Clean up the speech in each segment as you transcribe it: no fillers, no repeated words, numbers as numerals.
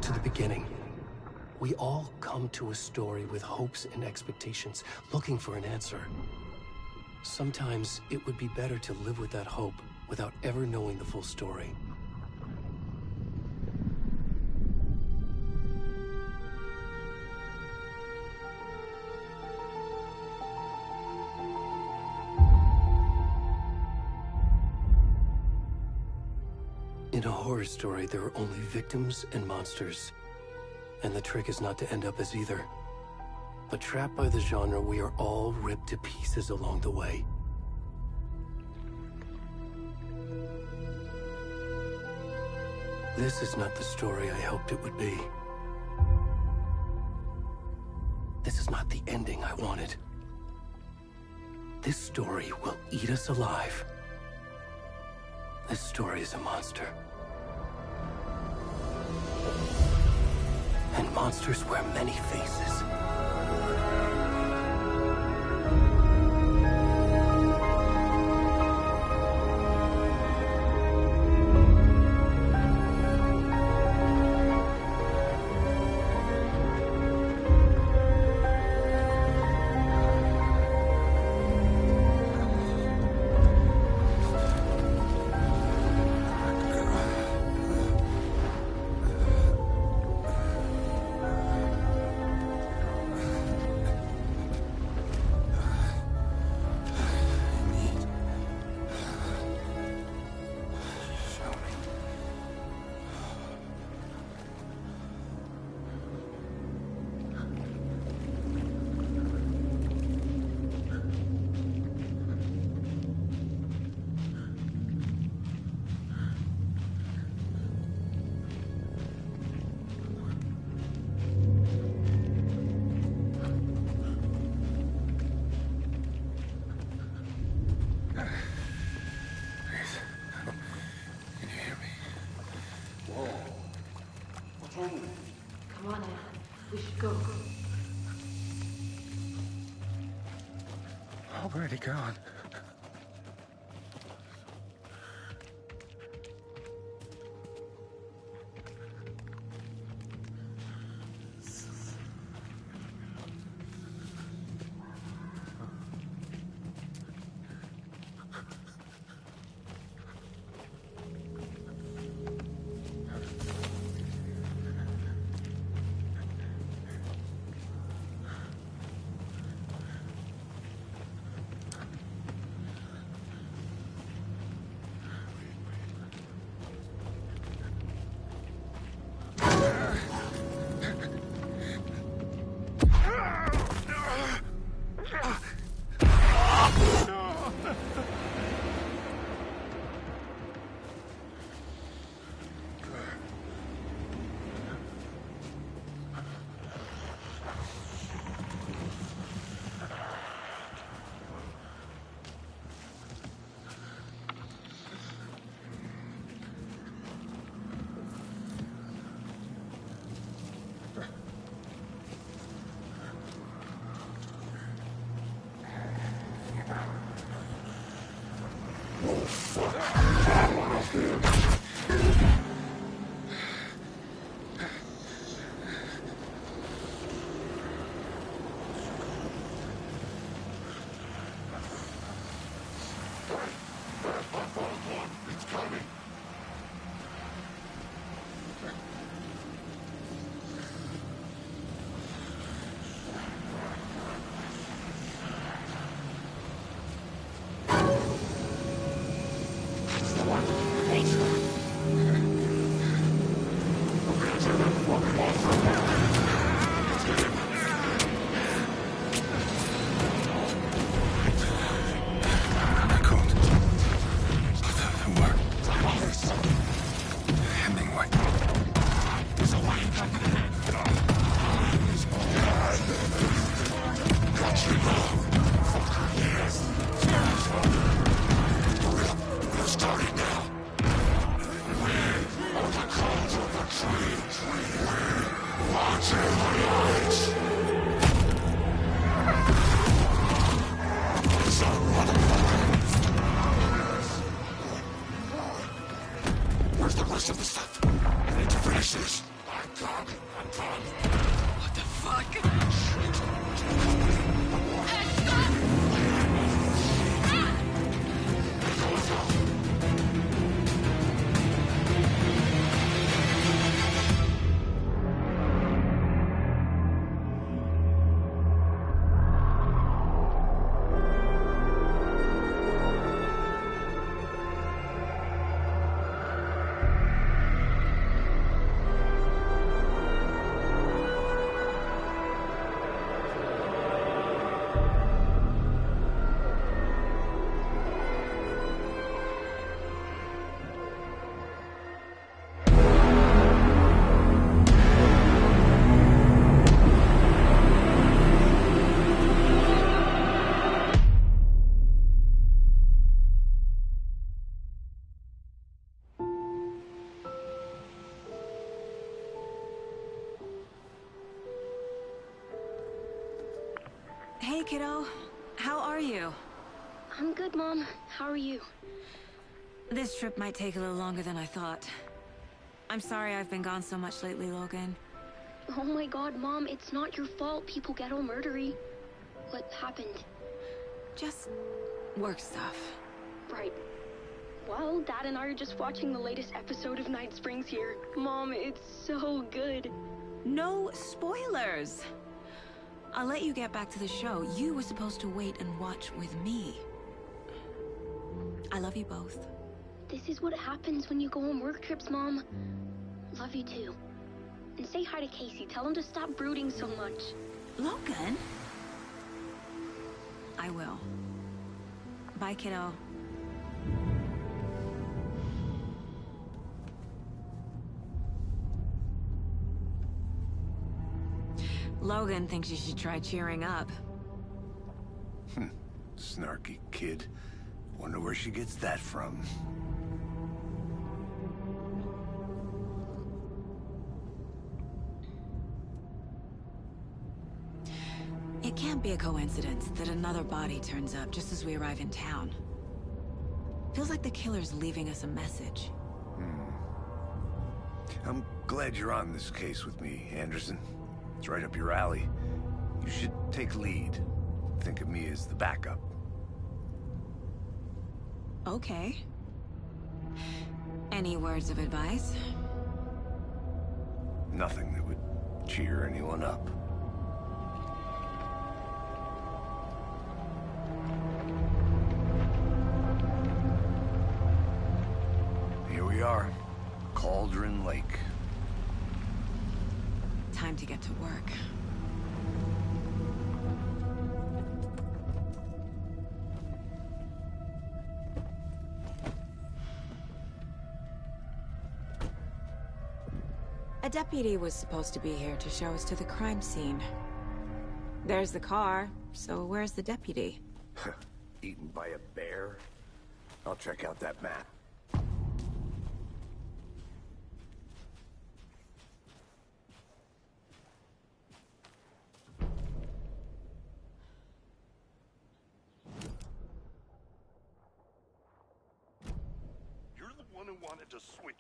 to the beginning. We all come to a story with hopes and expectations, looking for an answer. Sometimes it would be better to live with that hope without ever knowing the full story. In a horror story, there are only victims and monsters. And the trick is not to end up as either. But trapped by the genre, we are all ripped to pieces along the way. This is not the story I hoped it would be. This is not the ending I wanted. This story will eat us alive. This story is a monster. And monsters wear many faces. Come on, Anna. We should go. Already gone. Where's the rest of the stuff? I need to finish this. I got Hey, kiddo. How are you? I'm good, Mom. How are you? This trip might take a little longer than I thought. I'm sorry I've been gone so much lately, Logan. Oh my god, Mom, it's not your fault people get all murdery. What happened? Just work stuff. Right. Well, Dad and I are just watching the latest episode of Night Springs here. Mom, it's so good. No spoilers! I'll let you get back to the show. You were supposed to wait and watch with me. I love you both. This is what happens when you go on work trips, Mom. Love you too. And say hi to Casey. Tell him to stop brooding so much. Logan? I will. Bye, kiddo. Logan thinks you should try cheering up. Snarky kid. Wonder where she gets that from. It can't be a coincidence that another body turns up just as we arrive in town. Feels like the killer's leaving us a message. I'm glad you're on this case with me, Anderson. It's right up your alley. You should take lead. Think of me as the backup. Okay. Any words of advice? Nothing that would cheer anyone up. Here we are. Cauldron Lake. Time to get to work. A deputy was supposed to be here to show us to the crime scene. There's the car, so where's the deputy? Eaten by a bear? I'll check out that map.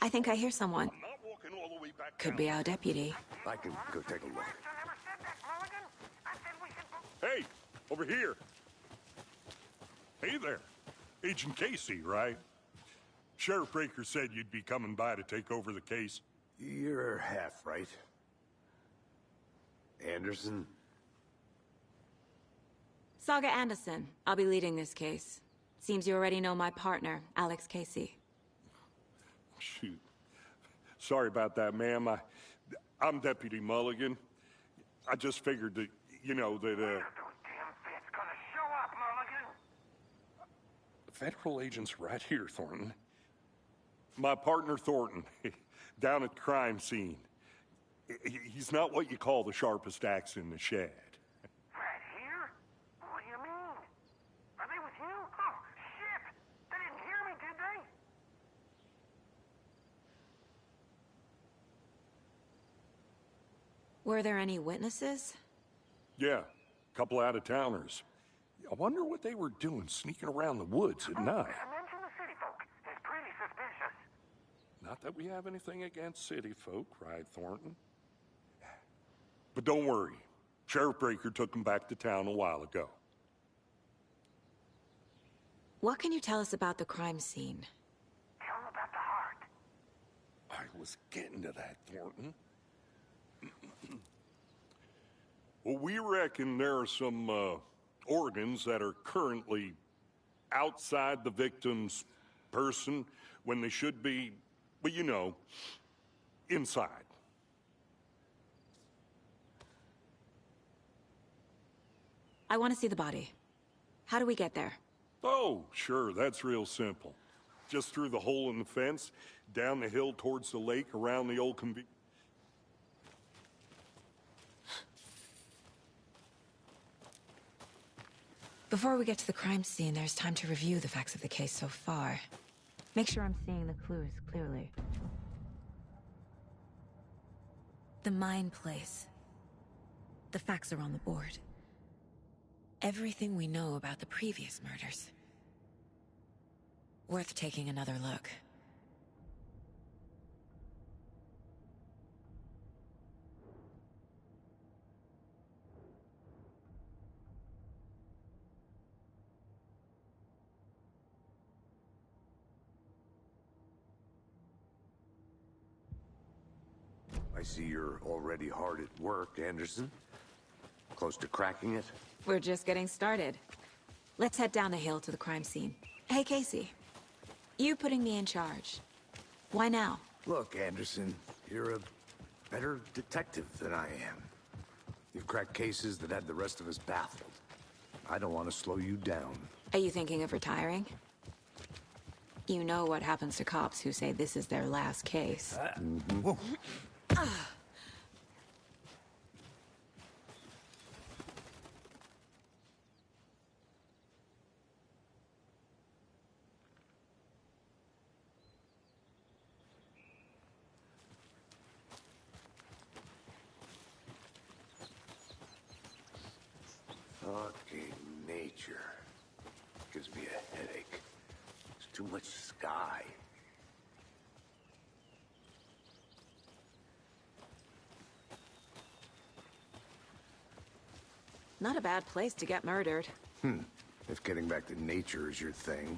I think I hear someone. I'm not walking all the way back Could down. be our deputy. I can go take a look. Hey, over here. Hey there. Agent Casey, right? Sheriff Breaker said you'd be coming by to take over the case. You're half right. Anderson? Saga Anderson. I'll be leading this case. Seems you already know my partner, Alex Casey. Shoot. Sorry about that, ma'am. I'm Deputy Mulligan. I just figured that, you know, that, Those damn feds gonna show up, Mulligan. federal agent's right here, Thornton. My partner, Thornton, down at the crime scene. He's not what you call the sharpest axe in the shed. Right here? What do you mean? Are they with you? Oh, shit! They didn't hear me, did they? Were there any witnesses? Yeah, a couple out-of-towners. I wonder what they were doing sneaking around the woods at night. Mention the city folk. It's pretty suspicious. Not that we have anything against city folk, cried Thornton. But don't worry. Sheriff Breaker took them back to town a while ago. What can you tell us about the crime scene? Tell them about the heart. I was getting to that, Thornton. Well, we reckon there are some organs that are currently outside the victim's person when they should be, well, you know, inside. I want to see the body. How do we get there? Oh, sure, that's real simple. Just through the hole in the fence, down the hill towards the lake, around the old Before we get to the crime scene, there's time to review the facts of the case so far. Make sure I'm seeing the clues clearly. The mine place. The facts are on the board. everything we know about the previous murders. Worth taking another look. I see you're already hard at work, Anderson. Close to cracking it? We're just getting started. Let's head down the hill to the crime scene. Hey, Casey. You putting me in charge. Why now? Look, Anderson, you're a better detective than I am. You've cracked cases that had the rest of us baffled. I don't want to slow you down. Are you thinking of retiring? You know what happens to cops who say this is their last case. Fucking nature. Gives me a headache. There's too much sky. Not a bad place to get murdered. If getting back to nature is your thing.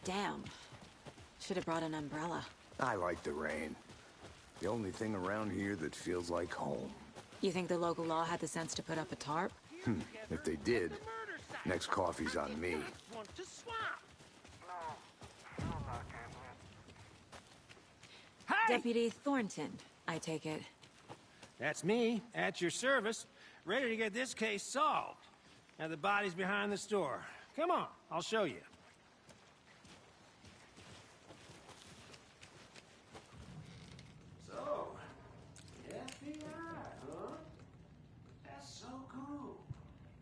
Damn. Should have brought an umbrella. I like the rain. The only thing around here that feels like home. You think the local law had the sense to put up a tarp? If they did, next coffee's on me. Deputy Thornton, I take it. That's me, at your service, ready to get this case solved. Now the body's behind the store. Come on, I'll show you. So, the FBI, huh? That's so cool.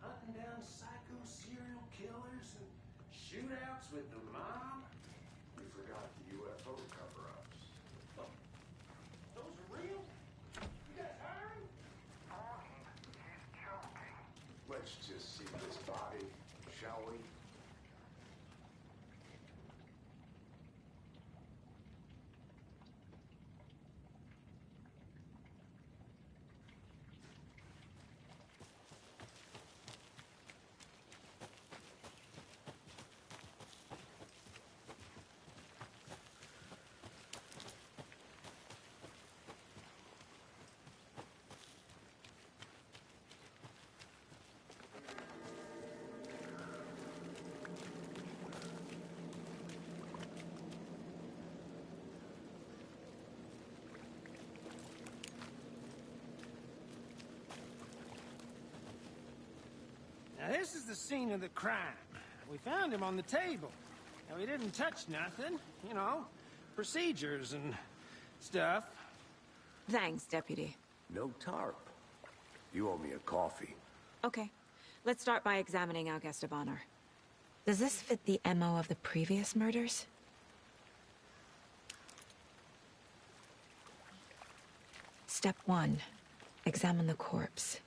Hunting down psycho serial killers and shootouts with the mob. We forgot the UFO cover-ups. Those are real? You guys hiring? He's joking. Let's just see this body, shall we? Now this is the scene of the crime. We found him on the table. Now he didn't touch nothing, you know, procedures and stuff. Thanks, Deputy. No tarp. You owe me a coffee. Okay. Let's start by examining our guest of honor. Does this fit the MO of the previous murders? Step 1. Examine the corpse.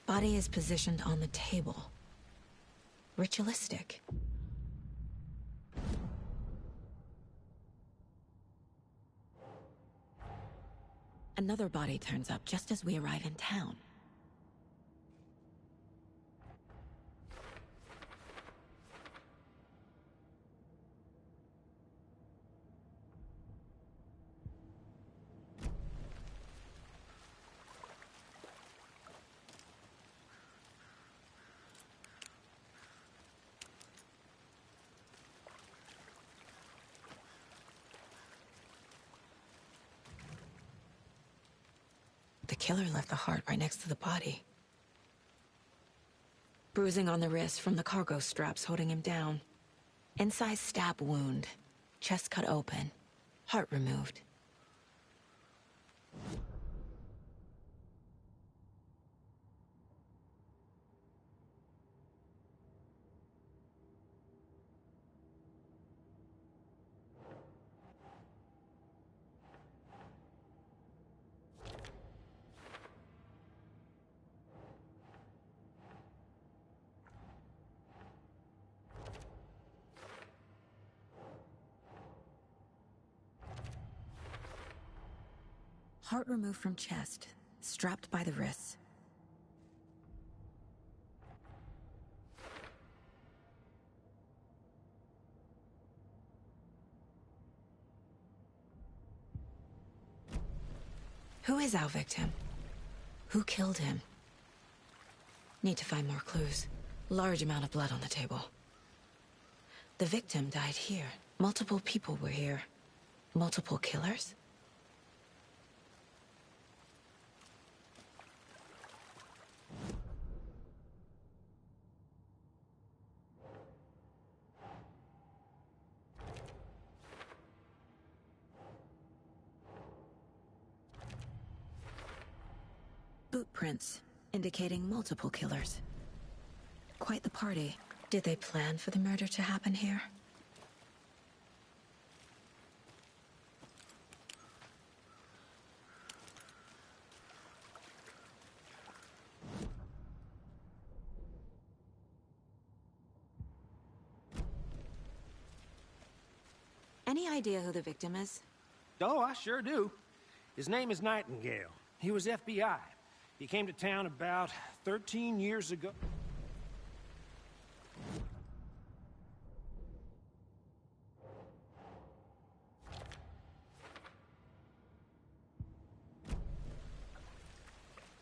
Body is positioned on the table. Ritualistic. Another body turns up just as we arrive in town. The killer left the heart right next to the body. Bruising on the wrist from the cargo straps holding him down. Incised stab wound. Chest cut open. Heart removed. Heart removed from chest, strapped by the wrists. Who is our victim? Who killed him? Need to find more clues. Large amount of blood on the table. The victim died here. Multiple people were here. Multiple killers? Boot prints, indicating multiple killers. Quite the party. Did they plan for the murder to happen here? Any idea who the victim is? Oh, I sure do. His name is Nightingale. He was FBI. He came to town about 13 years ago.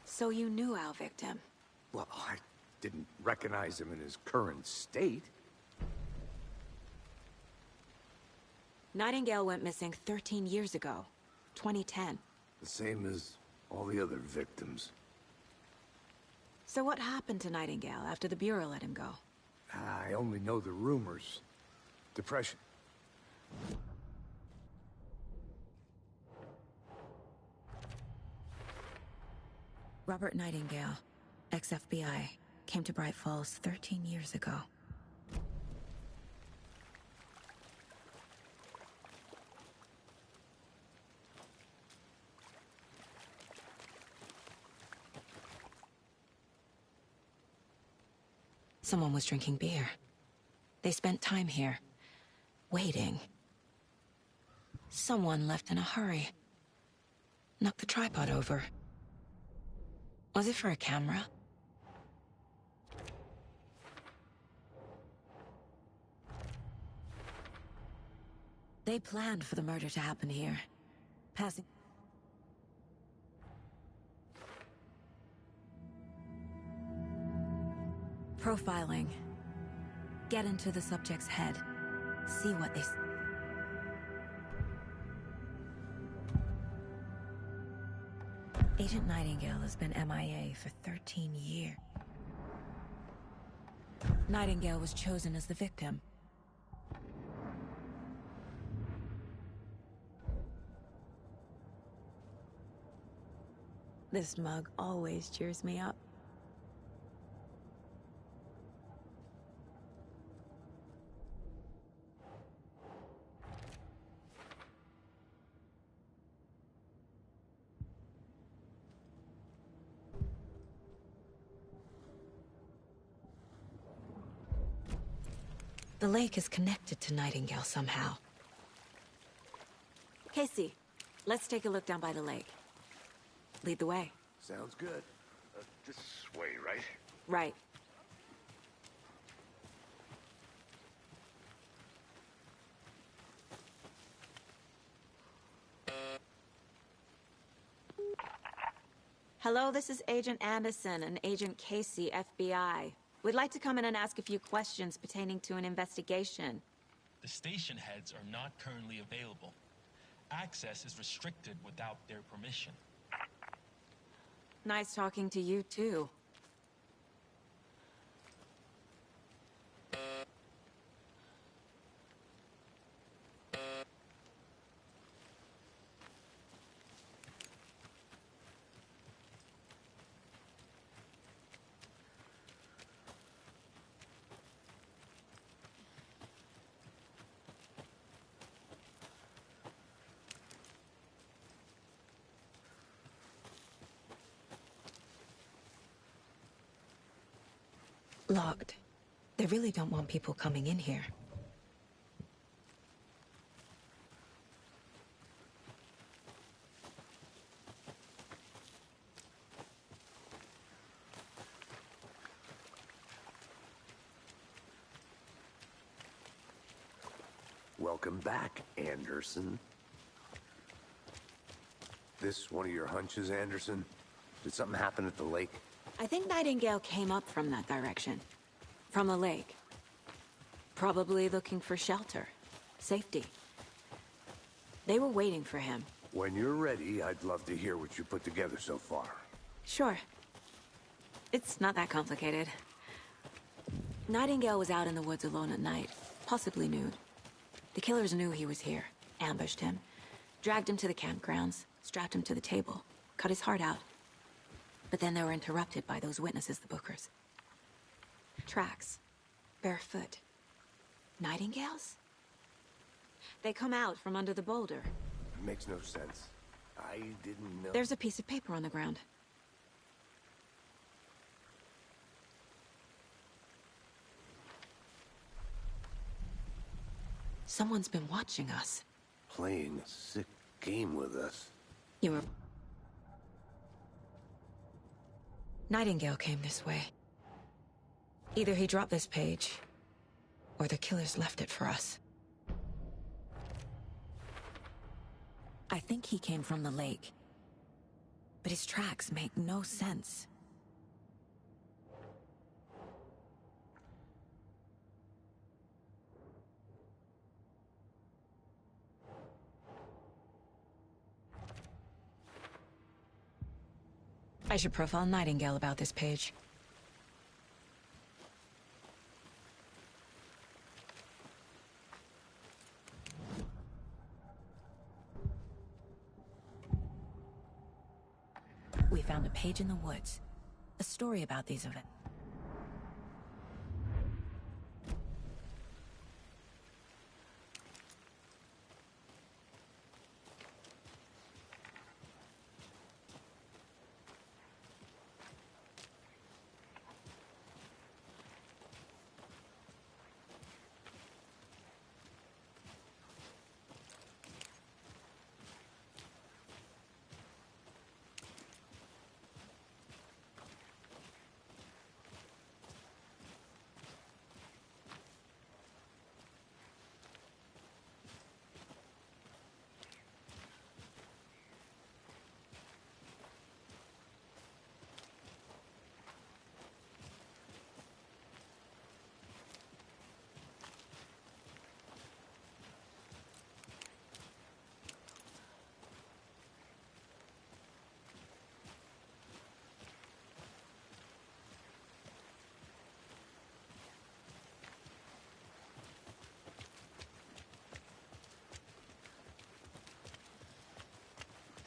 So you knew our victim? Well, I didn't recognize him in his current state. Nightingale went missing 13 years ago. 2010. The same as all the other victims. So what happened to Nightingale after the Bureau let him go? I only know the rumors. Depression. Robert Nightingale, ex-FBI, came to Bright Falls 13 years ago. Someone was drinking beer. They spent time here, waiting. Someone left in a hurry. Knocked the tripod over. Was it for a camera? They planned for the murder to happen here. Passing... Profiling. Get into the subject's head. See what they... Agent Nightingale has been MIA for 13 years. Nightingale was chosen as the victim. This mug always cheers me up. The lake is connected to Nightingale somehow. Casey, let's take a look down by the lake. Lead the way. Sounds good. This way, right? Right. Hello, this is Agent Anderson and Agent Casey, FBI. We'd like to come in and ask a few questions pertaining to an investigation. The station heads are not currently available. Access is restricted without their permission. Nice talking to you, too. Locked. They really don't want people coming in here. Welcome back, Anderson. This one of your hunches, Anderson? Did something happen at the lake? I think Nightingale came up from that direction. From the lake. Probably looking for shelter. Safety. They were waiting for him. When you're ready, I'd love to hear what you put together so far. Sure. It's not that complicated. Nightingale was out in the woods alone at night, possibly nude. The killers knew he was here, ambushed him, dragged him to the campgrounds, strapped him to the table, cut his heart out. But then they were interrupted by those witnesses, the Bookers. Tracks. Barefoot. Nightingales? They come out from under the boulder. Makes no sense. I didn't know. There's a piece of paper on the ground. Someone's been watching us. Playing a sick game with us. You were... Nightingale came this way. Either he dropped this page, or the killers left it for us. I think he came from the lake. But his tracks make no sense. I should profile Nightingale about this page. We found a page in the woods. A story about these events.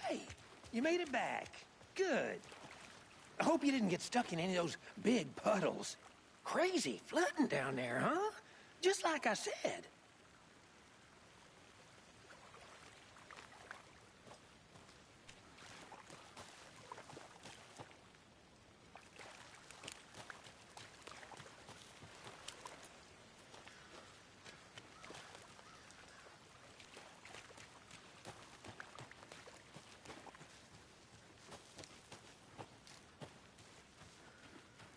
Hey, you made it back. Good. I hope you didn't get stuck in any of those big puddles. Crazy flooding down there, huh? Just like I said.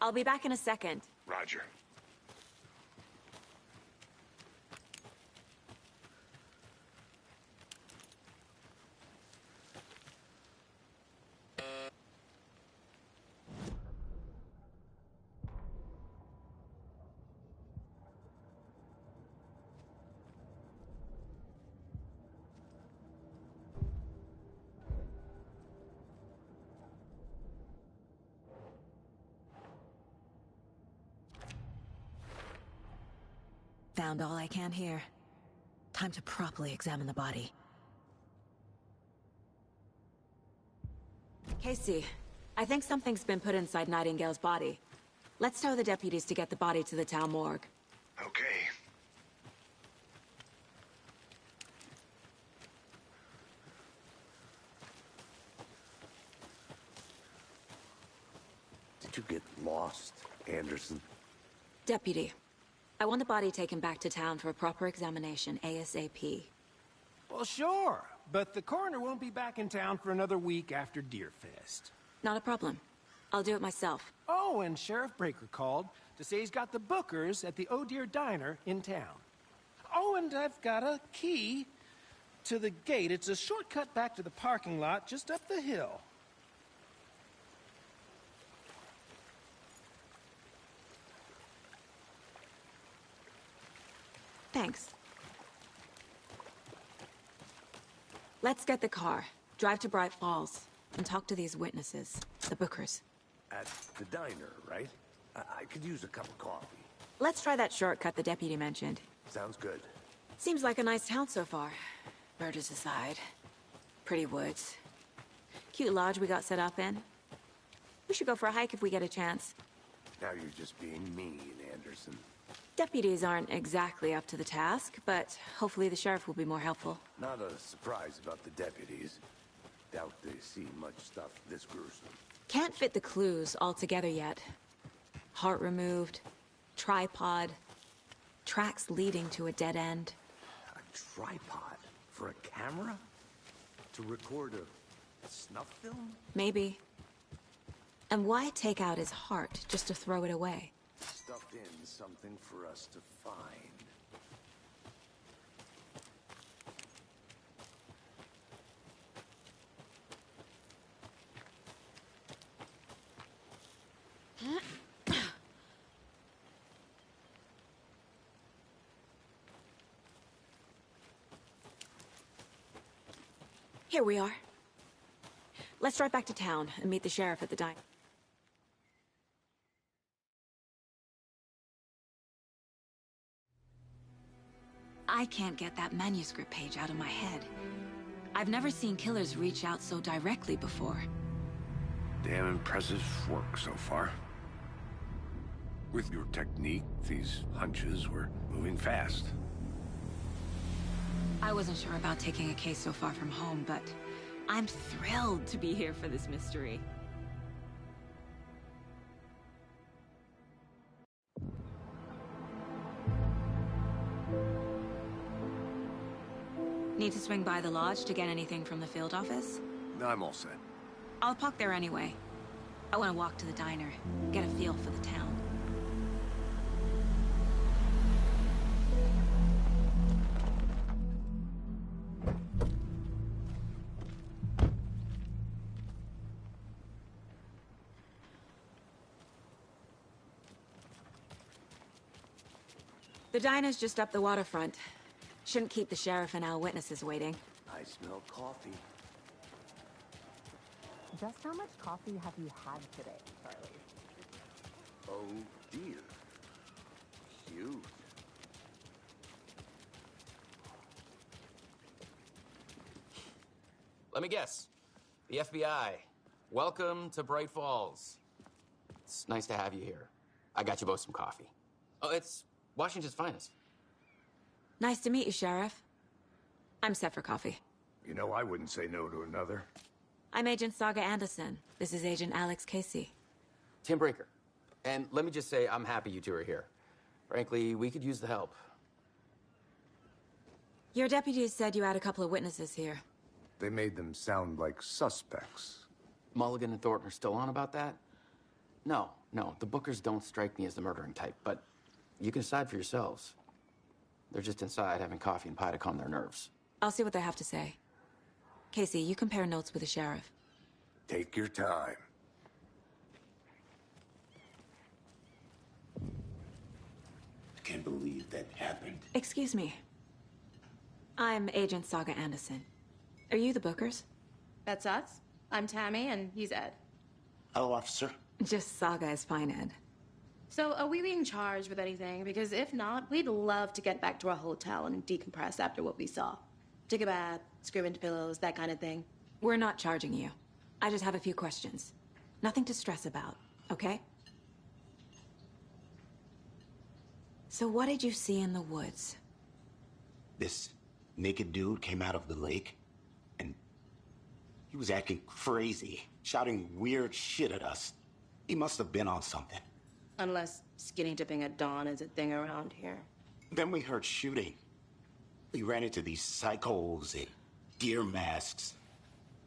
I'll be back in a second. Roger. Found all I can here. Time to properly examine the body. Casey, I think something's been put inside Nightingale's body. Let's tell the deputies to get the body to the town morgue. Okay. Did you get lost, Anderson? Deputy, I want the body taken back to town for a proper examination, ASAP. Well, sure. But the coroner won't be back in town for another week after Deerfest. Not a problem. I'll do it myself. Oh, and Sheriff Breaker called to say he's got the Bookers at the Oh Deer Diner in town. Oh, and I've got a key to the gate. It's a shortcut back to the parking lot just up the hill. Thanks. Let's get the car, drive to Bright Falls, and talk to these witnesses, the Bookers. At the diner, right? I could use a cup of coffee. Let's try that shortcut the deputy mentioned. Sounds good. Seems like a nice town so far. Murders aside. Pretty woods. Cute lodge we got set up in. We should go for a hike if we get a chance. Now you're just being mean, Anderson. Deputies aren't exactly up to the task, but hopefully the sheriff will be more helpful. Not a surprise about the deputies. Doubt they see much stuff this gruesome. Can't fit the clues all together yet. Heart removed, tripod, tracks leading to a dead end. A tripod? For a camera? To record a snuff film? Maybe. And why take out his heart just to throw it away? Stuffed in something for us to find. Here we are. Let's drive back to town and meet the sheriff at the diner. I can't get that manuscript page out of my head. I've never seen killers reach out so directly before. Damn impressive work so far. With your technique, these hunches were moving fast. I wasn't sure about taking a case so far from home, but I'm thrilled to be here for this mystery. Need to swing by the lodge to get anything from the field office? I'm all set. I'll park there anyway. I want to walk to the diner, get a feel for the town. The diner's just up the waterfront. Shouldn't keep the sheriff and our witnesses waiting. I smell coffee. Just how much coffee have you had today, Charlie? Oh dear. Huge. Let me guess. The FBI. Welcome to Bright Falls. It's nice to have you here. I got you both some coffee. Oh, it's Washington's finest. Nice to meet you, Sheriff. I'm set for coffee. You know, I wouldn't say no to another. I'm Agent Saga Anderson. This is Agent Alex Casey. Tim Brinker. And let me just say, I'm happy you two are here. Frankly, we could use the help. Your deputies said you had a couple of witnesses here. They made them sound like suspects. Mulligan and Thornton are still on about that? No, the Bookers don't strike me as the murdering type, but you can decide for yourselves. They're just inside having coffee and pie to calm their nerves. I'll see what they have to say. Casey, you compare notes with the sheriff. Take your time. I can't believe that happened. Excuse me. I'm Agent Saga Anderson. Are you the Bookers? That's us. I'm Tammy, and he's Ed. Hello, officer. Just Saga is fine, Ed. So, are we being charged with anything? Because if not, we'd love to get back to our hotel and decompress after what we saw. Take a bath, scream into pillows, that kind of thing. We're not charging you. I just have a few questions. Nothing to stress about, okay? So what did you see in the woods? This naked dude came out of the lake, and he was acting crazy, shouting weird shit at us. He must have been on something. Unless skinny dipping at dawn is a thing around here. Then we heard shooting. We ran into these psychos in deer masks.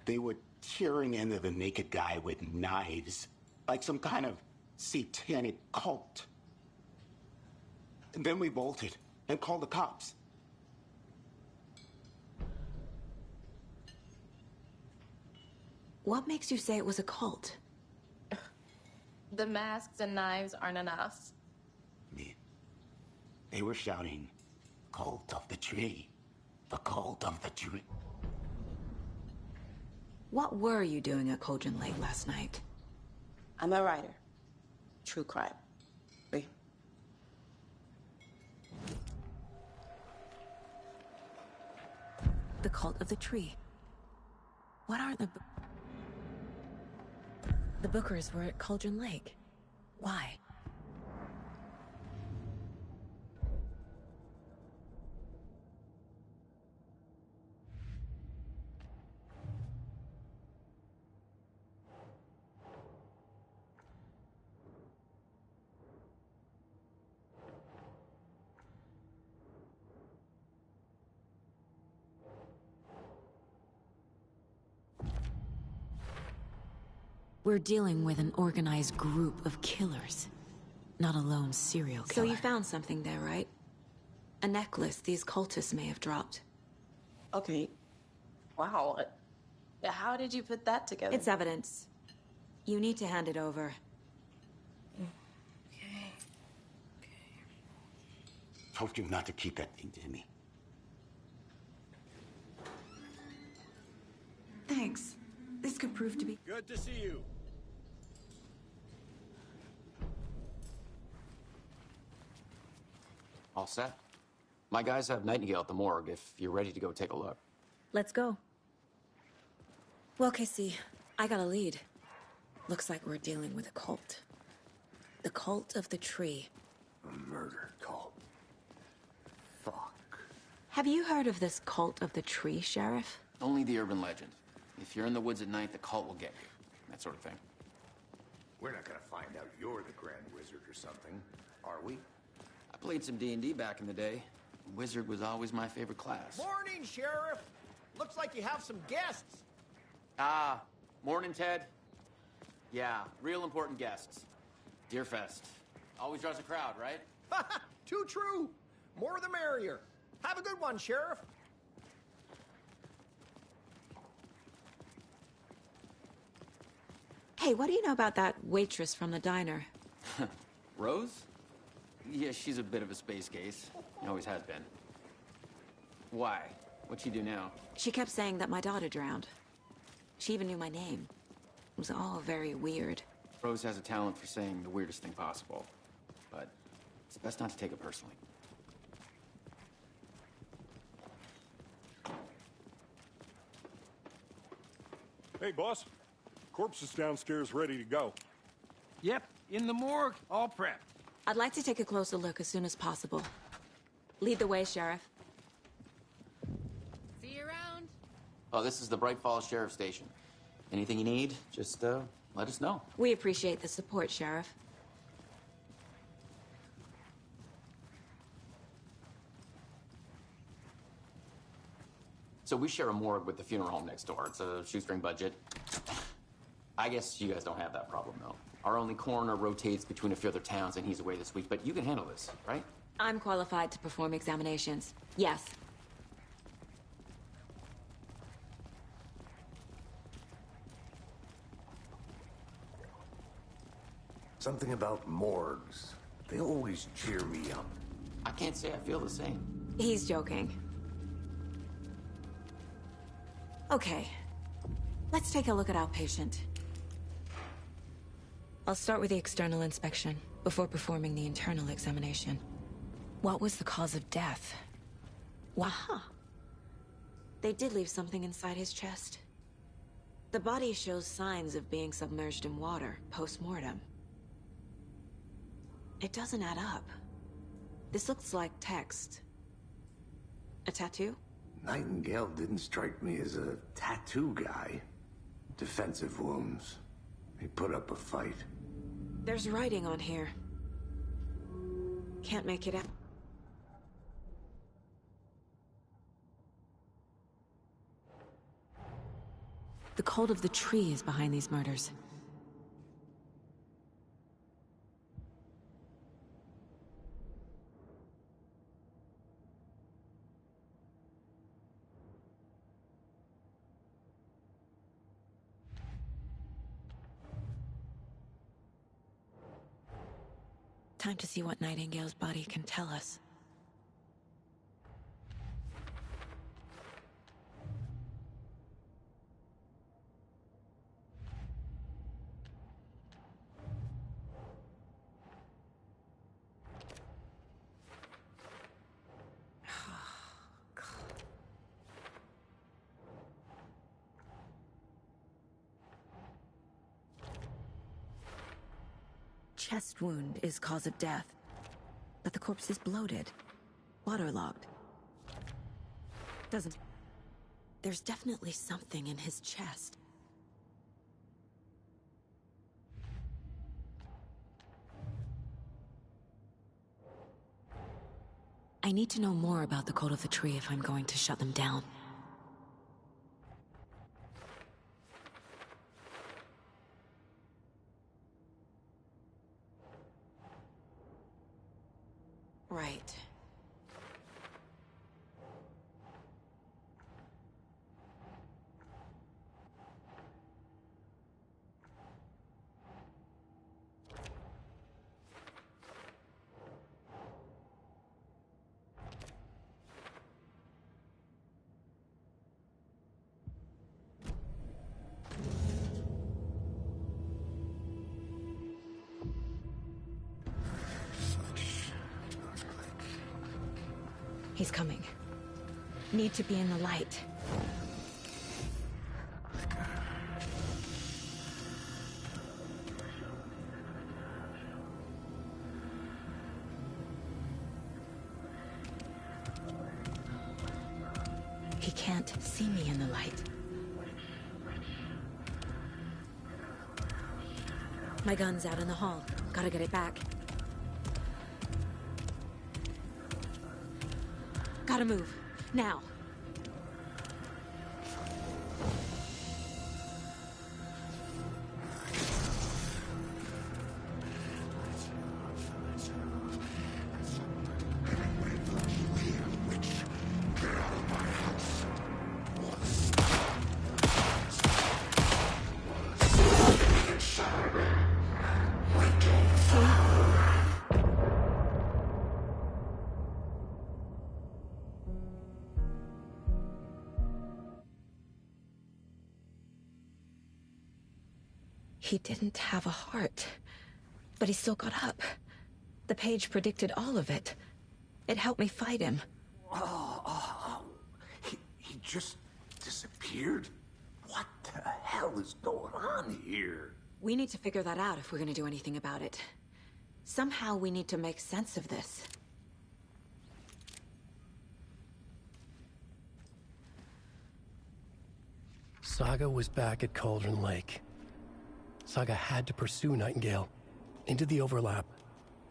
They were tearing into the naked guy with knives, like some kind of satanic cult. And then we bolted and called the cops. What makes you say it was a cult? The masks and knives aren't enough. They were shouting, "Cult of the tree. The cult of the tree." What were you doing at Cauldron Lake last night? I'm a writer. True crime. Wait. The Cult of the Tree. What are the Bookers were at Cauldron Lake. Why? We're dealing with an organized group of killers, not a lone serial killer. So you found something there, right? A necklace these cultists may have dropped. Okay. Wow. How did you put that together? It's evidence. You need to hand it over. Okay. Told you not to keep that thing to me. Thanks. This could prove to be... Good to see you. All set? My guys have Nightingale at the morgue if you're ready to go take a look. Let's go. Well, Casey, I got a lead. Looks like we're dealing with a cult. The Cult of the Tree. A murder cult. Fuck. Have you heard of this Cult of the Tree, Sheriff? Only the urban legend. If you're in the woods at night, the cult will get you. That sort of thing. We're not gonna find out you're the Grand Wizard or something, are we? I played some D&D back in the day. Wizard was always my favorite class. Morning, Sheriff. Looks like you have some guests. Ah, morning, Ted. Yeah, real important guests. Deerfest. Always draws a crowd, right? Too true. More the merrier. Have a good one, Sheriff. Hey, what do you know about that waitress from the diner? Rose? Yeah, she's a bit of a space case. Always has been. Why? What'd she do now? She kept saying that my daughter drowned. She even knew my name. It was all very weird. Rose has a talent for saying the weirdest thing possible. But it's best not to take it personally. Hey, boss. Corpse is downstairs ready to go. Yep, in the morgue, all prepped. I'd like to take a closer look as soon as possible. Lead the way, Sheriff. See you around. Oh, this is the Bright Falls Sheriff Station. Anything you need, just let us know. We appreciate the support, Sheriff. So we share a morgue with the funeral home next door. It's a shoestring budget. I guess you guys don't have that problem, though. Our only coroner rotates between a few other towns, and he's away this week, but you can handle this, right? I'm qualified to perform examinations. Yes. Something about morgues. They always cheer me up. I can't say I feel the same. He's joking. Okay. Let's take a look at our patient. I'll start with the external inspection before performing the internal examination. What was the cause of death? Waha! They did leave something inside his chest. The body shows signs of being submerged in water post-mortem. It doesn't add up. This looks like text. A tattoo? Nightingale didn't strike me as a tattoo guy. Defensive wounds. He put up a fight. There's writing on here. Can't make it out. The Cult of the Tree is behind these murders. Time to see what Nightingale's body can tell us. Chest wound is cause of death, but the corpse is bloated, waterlogged. Doesn't... There's definitely something in his chest. I need to know more about the Cult of the Tree if I'm going to shut them down. Right. He's coming. Need to be in the light. He can't see me in the light. My gun's out in the hall. Gotta get it back. Gotta move. Now. He didn't have a heart, but he still got up. The page predicted all of it. It helped me fight him. He just disappeared? What the hell is going on here? We need to figure that out if we're gonna do anything about it. Somehow we need to make sense of this. Saga was back at Cauldron Lake. Saga had to pursue Nightingale. Into the overlap.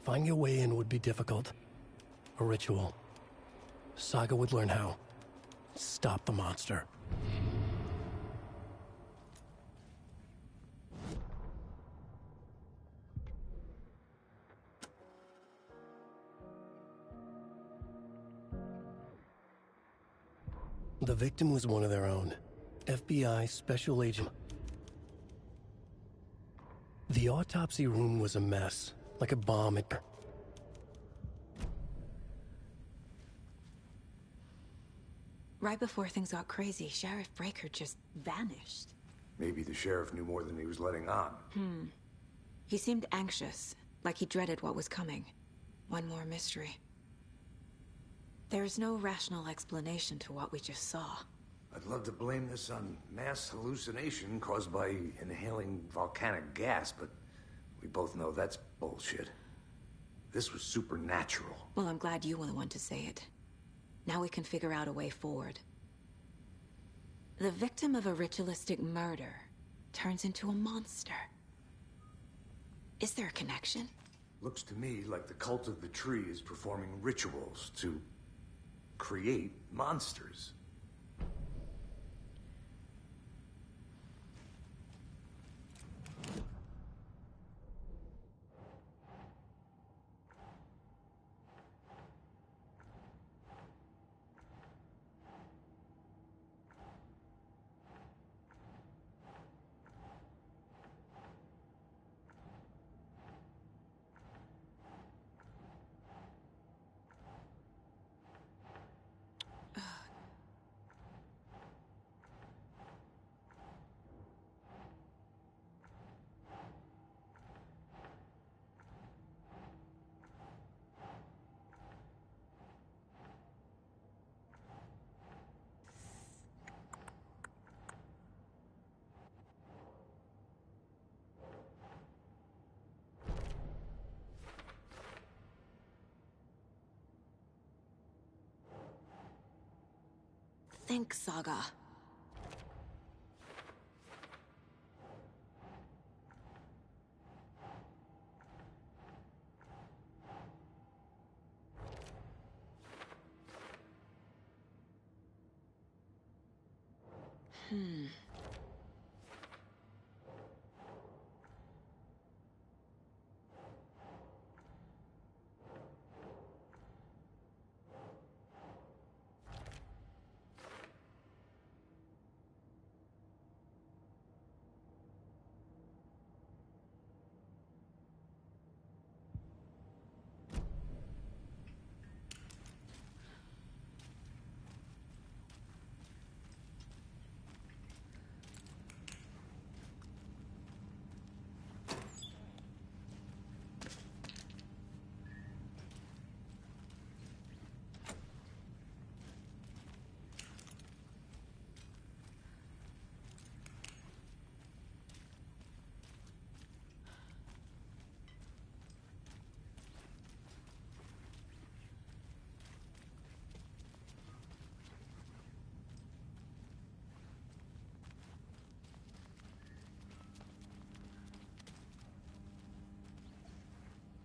Finding a way in would be difficult. A ritual. Saga would learn how. Stop the monster. The victim was one of their own. FBI Special Agent. The autopsy room was a mess, like a bomb had... Right before things got crazy, Sheriff Breaker just vanished. Maybe the sheriff knew more than he was letting on. He seemed anxious, like he dreaded what was coming. One more mystery. There's no rational explanation to what we just saw. I'd love to blame this on mass hallucination caused by inhaling volcanic gas, but we both know that's bullshit. This was supernatural. Well, I'm glad you were the one to say it. Now we can figure out a way forward. The victim of a ritualistic murder turns into a monster. Is there a connection? Looks to me like the Cult of the Tree is performing rituals to create monsters. think, Saga.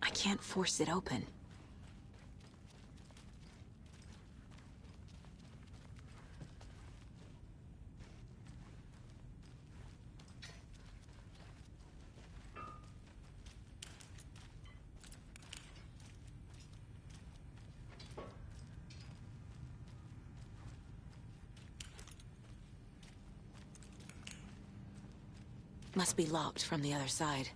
I can't force it open. Must be locked from the other side.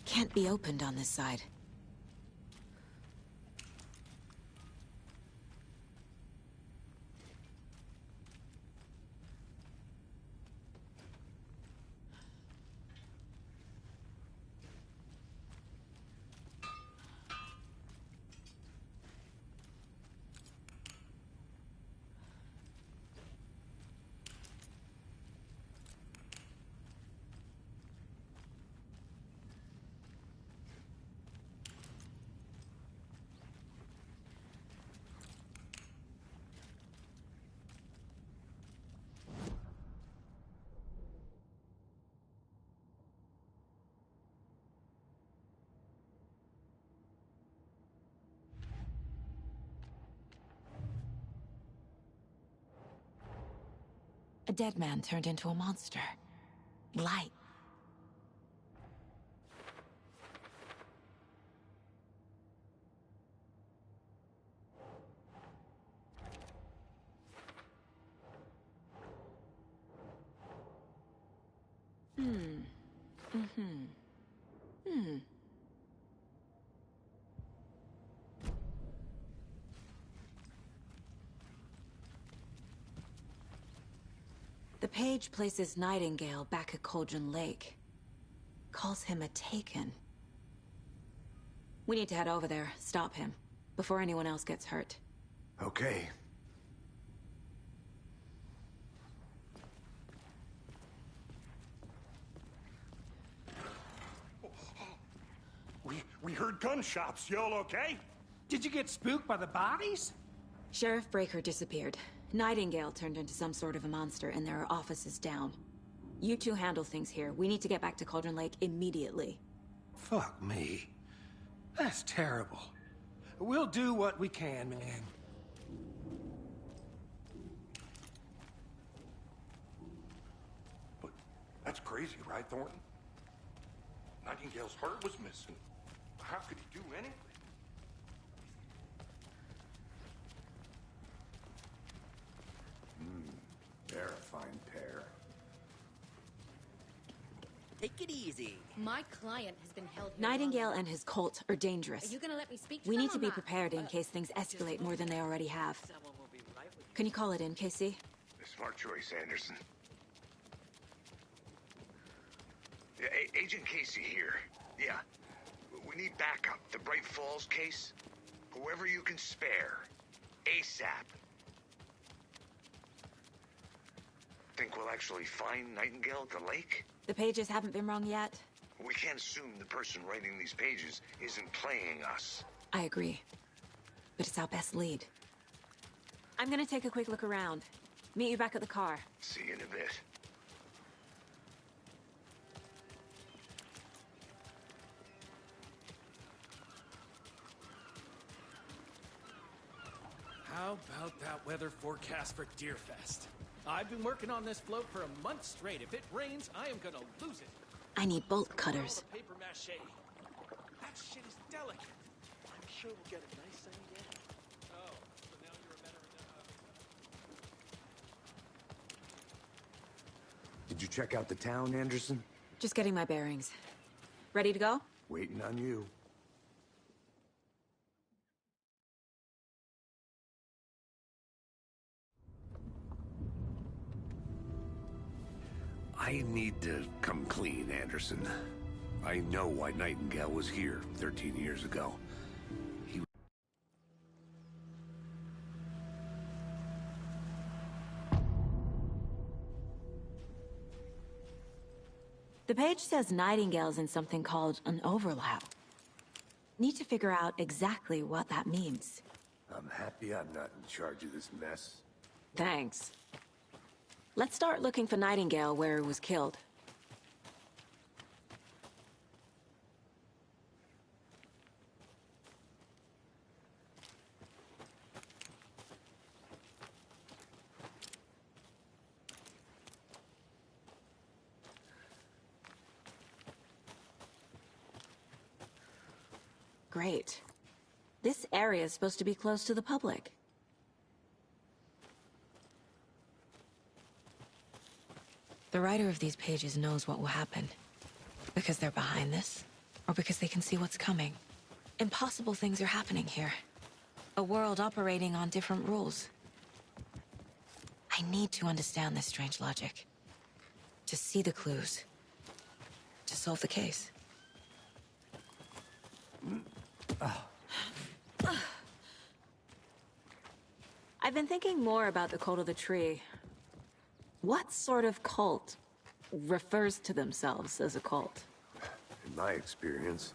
Can't be opened on this side. A dead man turned into a monster. Light. The page places Nightingale back at Cauldron Lake. Calls him a Taken. We need to head over there, stop him, before anyone else gets hurt. Okay. We heard gunshots. Y'all okay? Did you get spooked by the bodies? Sheriff Breaker disappeared. Nightingale turned into some sort of a monster, and there are offices down. You two handle things here. We need to get back to Cauldron Lake immediately. Fuck me. That's terrible. We'll do what we can, man. But that's crazy, right, Thornton? Nightingale's heart was missing. How could he do anything? They're a fine pair. Take it easy. My client has been held here Nightingale long. and his cult are dangerous. Are you gonna let me speak to We them need to or be not? prepared in case things escalate more than they already have. Can you call it in, Casey? Smart choice, Anderson. Yeah, Agent Casey here. Yeah. We need backup. The Bright Falls case. Whoever you can spare. ASAP. Think we'll actually find Nightingale at the lake? The pages haven't been wrong yet. We can't assume the person writing these pages isn't playing us. I agree. But it's our best lead. I'm gonna take a quick look around. Meet you back at the car. See you in a bit. How about that weather forecast for Deerfest? I've been working on this float for a month straight. If it rains, I am gonna lose it. I need bolt cutters. Paper mache. That shit is delicate. I'm sure we'll get a nice sunny day. Oh, so now you're a better... Did you check out the town, Anderson? Just getting my bearings. Ready to go? Waiting on you. I need to come clean, Anderson. I know why Nightingale was here 13 years ago. The page says Nightingale's in something called an overlap. Need to figure out exactly what that means. I'm happy I'm not in charge of this mess. Thanks. Let's start looking for Nightingale where he was killed. Great. This area is supposed to be close to the public. The writer of these pages knows what will happen. Because they're behind this, or because they can see what's coming. Impossible things are happening here. A world operating on different rules. I need to understand this strange logic. To see the clues. To solve the case. I've been thinking more about the cult of the tree. What sort of cult refers to themselves as a cult? In my experience,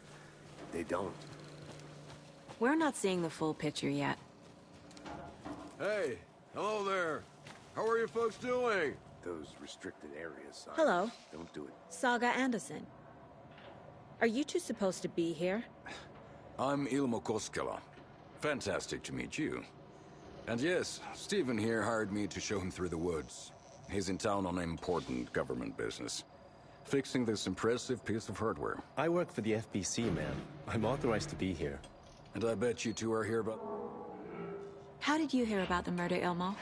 they don't. We're not seeing the full picture yet. Hey, hello there. How are you folks doing? Those restricted areas signs. Hello. Don't do it. Saga Anderson. Are you two supposed to be here? I'm Ilmo Koskela. Fantastic to meet you. And yes, Stephen here hired me to show him through the woods. He's in town on important government business. Fixing this impressive piece of hardware. I work for the FBC, ma'am. I'm authorized to be here. And I bet you two are here about... How did you hear about the murder, Ilmo?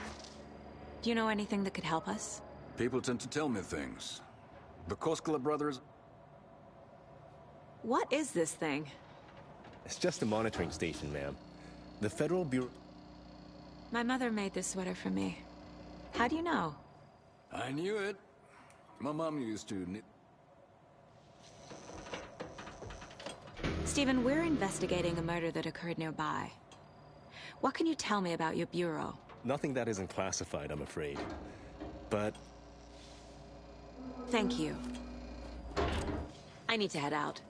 Do you know anything that could help us? People tend to tell me things. The Koskela brothers... What is this thing? It's just a monitoring station, ma'am. The Federal Bureau... My mother made this sweater for me. How do you know? I knew it. My mom used to knit... Stephen, we're investigating a murder that occurred nearby. What can you tell me about your bureau? Nothing that isn't classified, I'm afraid. But... Thank you. I need to head out.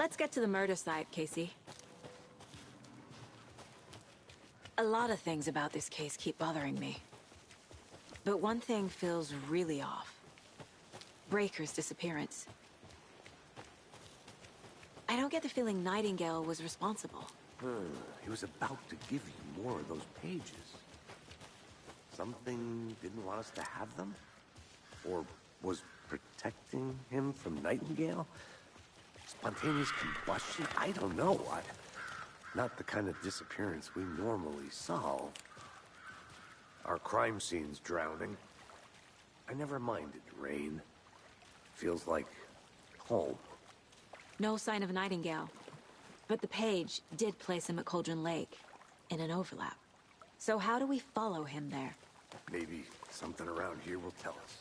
Let's get to the murder site, Casey. A lot of things about this case keep bothering me. But one thing feels really off. Breaker's disappearance. I don't get the feeling Nightingale was responsible. He was about to give you more of those pages. Something didn't want us to have them? Or was protecting him from Nightingale? Spontaneous combustion? I don't know. Not the kind of disappearance we normally solve. Our crime scene's drowning. I never minded rain. Feels like home. No sign of Nightingale. But the page did place him at Cauldron Lake, in an overlap. So how do we follow him there? Maybe something around here will tell us.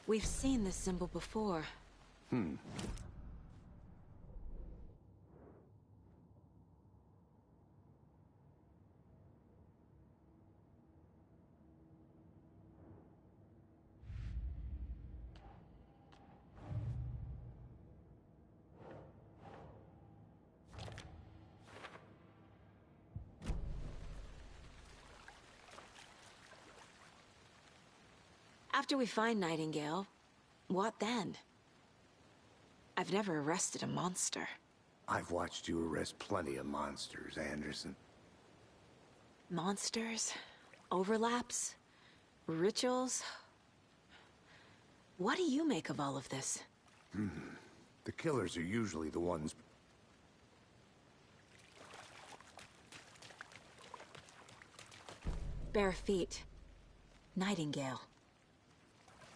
We've seen this symbol before. After we find Nightingale, what then? I've never arrested a monster. I've watched you arrest plenty of monsters, Anderson. Monsters? Overlaps? Rituals? What do you make of all of this? The killers are usually the ones... Bare feet. Nightingale.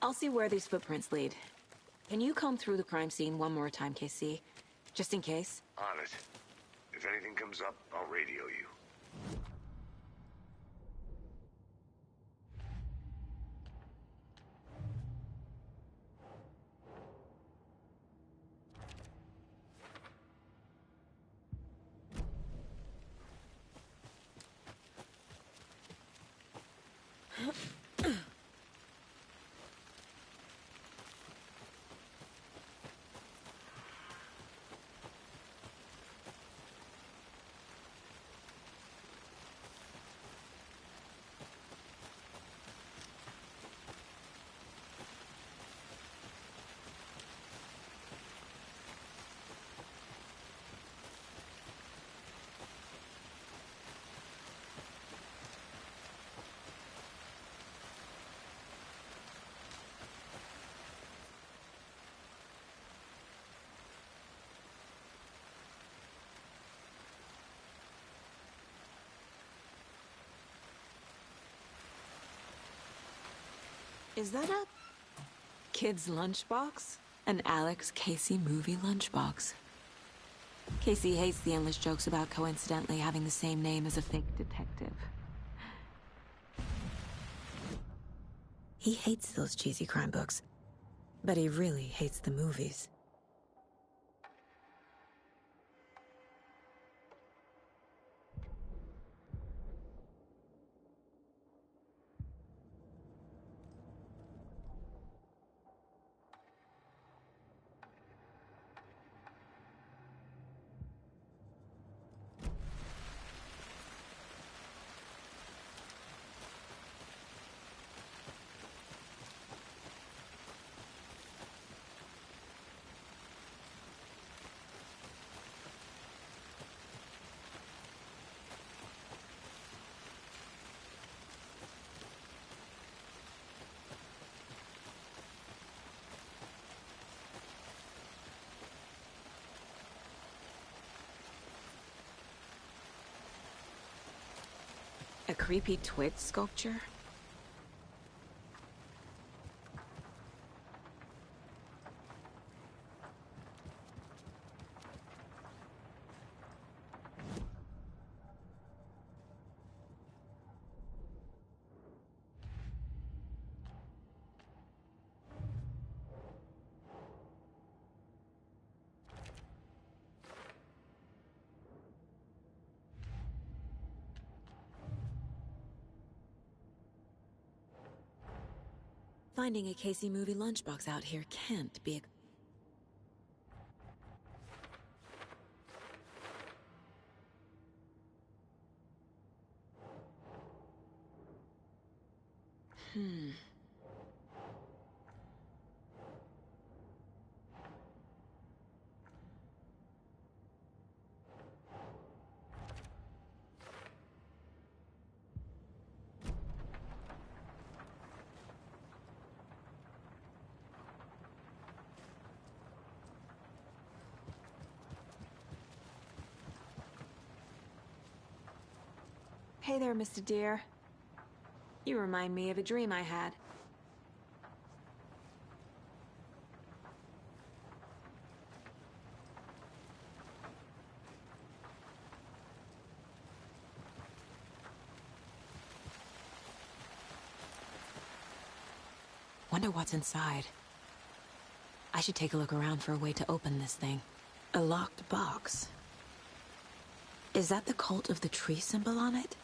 I'll see where these footprints lead. Can you comb through the crime scene one more time, KC? Just in case? On it. If anything comes up, I'll radio you. Is that a kid's lunchbox? An Alex Casey movie lunchbox. Casey hates the endless jokes about coincidentally having the same name as a fake detective. He hates those cheesy crime books, but he really hates the movies. A creepy twig sculpture? Finding a Casey movie lunchbox out here can't be a... Hey there, Mr. Deer. You remind me of a dream I had. Wonder what's inside. I should take a look around for a way to open this thing. A locked box. Is that the Cult of the Tree symbol on it?